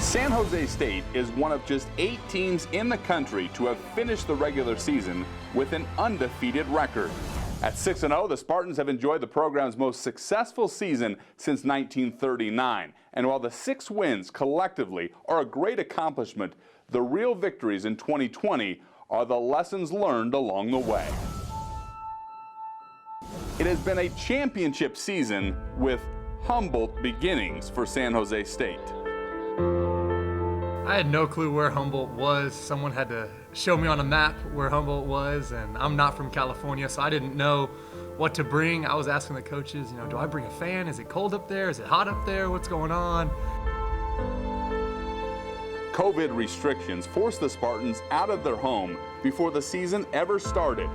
San José State is one of just 8 teams in the country to have finished the regular season with an undefeated record. At 6-0, the Spartans have enjoyed the program's most successful season since 1939. And while the 6 wins collectively are a great accomplishment, the real victories in 2020 are the lessons learned along the way. It has been a championship season with Humboldt beginnings for San José State. I had no clue where Humboldt was. Someone had to show me on a map where Humboldt was, and I'm not from California, so I didn't know what to bring. I was asking the coaches, do I bring a fan? Is it cold up there? Is it hot up there? What's going on? COVID restrictions forced the Spartans out of their home before the season ever started.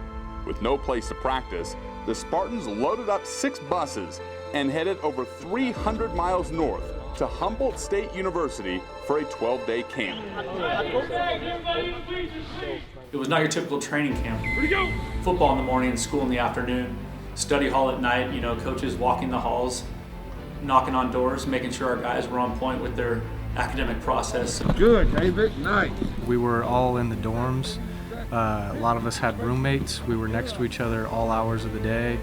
With no place to practice, the Spartans loaded up 6 buses and headed over 300 miles north to Humboldt State University for a 12-day camp. It was not your typical training camp. Football in the morning and school in the afternoon. Study hall at night, coaches walking the halls, knocking on doors, making sure our guys were on point with their academic process. Good, David, nice. We were all in the dorms. A lot of us had roommates. We were next to each other all hours of the day.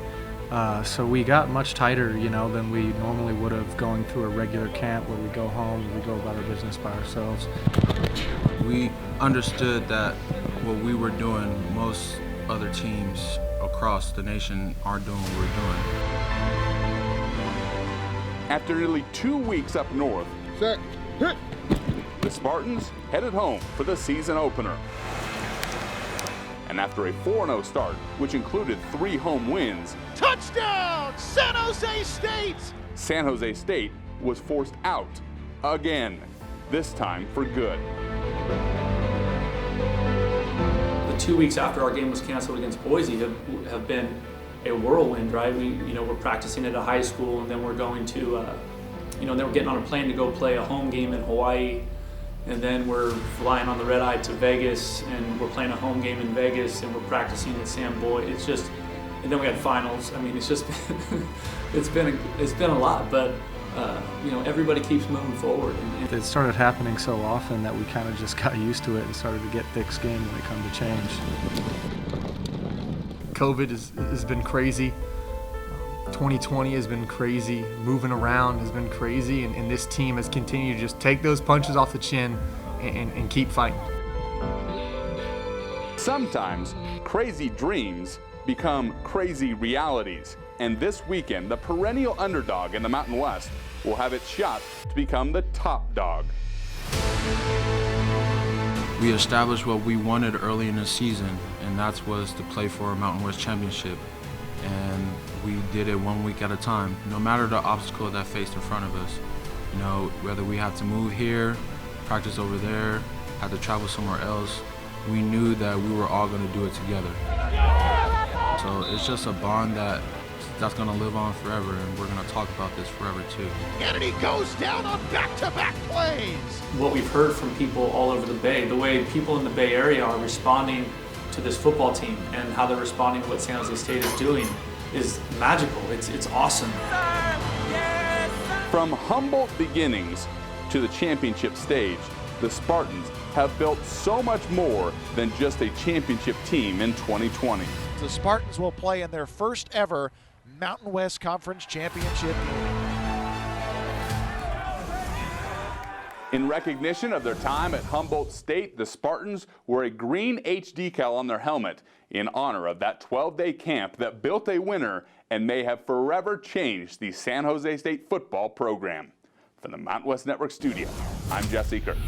So we got much tighter, than we normally would have going through a regular camp where we go home and we go about our business by ourselves. We understood that what we were doing, most other teams across the nation aren't doing what we're doing. After nearly 2 weeks up north, Set, hit. the Spartans headed home for the season opener. And after a 4-0 start, which included 3 home wins, touchdown, San José State! San José State was forced out again, this time for good. The 2 weeks after our game was canceled against Boise have been a whirlwind, right? We're practicing at a high school, and then we're going to, then we're getting on a plane to go play a home game in Hawaii. And then we're flying on the red eye to Vegas, and we're playing a home game in Vegas, and we're practicing at Sam Boyd. It's just, and then we had finals. It's just, it's been a lot, but everybody keeps moving forward. And It started happening so often that we kind of just got used to it and started to get thick-skinned when it come to change. COVID has been crazy. 2020 has been crazy. Moving around has been crazy, and this team has continued to just take those punches off the chin and keep fighting. Sometimes crazy dreams become crazy realities, and this weekend the perennial underdog in the Mountain West will have its shot to become the top dog. We established what we wanted early in the season, and that was to play for a Mountain West championship. And we did it 1 week at a time, no matter the obstacle that faced in front of us. Whether we had to move here, practice over there, had to travel somewhere else, we knew that we were all going to do it together. So it's just a bond that's going to live on forever, and we're going to talk about this forever too. And he goes down on back-to-back plays. what we've heard from people all over the Bay, the way people in the Bay Area are responding to this football team and how they're responding to what San José State is doing is magical. It's awesome. From Humboldt beginnings to the championship stage, the Spartans have built so much more than just a championship team in 2020. The Spartans will play in their first ever Mountain West Conference Championship game. In recognition of their time at Humboldt State, the Spartans wore a green H decal on their helmet in honor of that 12-day camp that built a winner and may have forever changed the San José State football program. From the Mountain West Network studio, I'm Jesse Kurtz.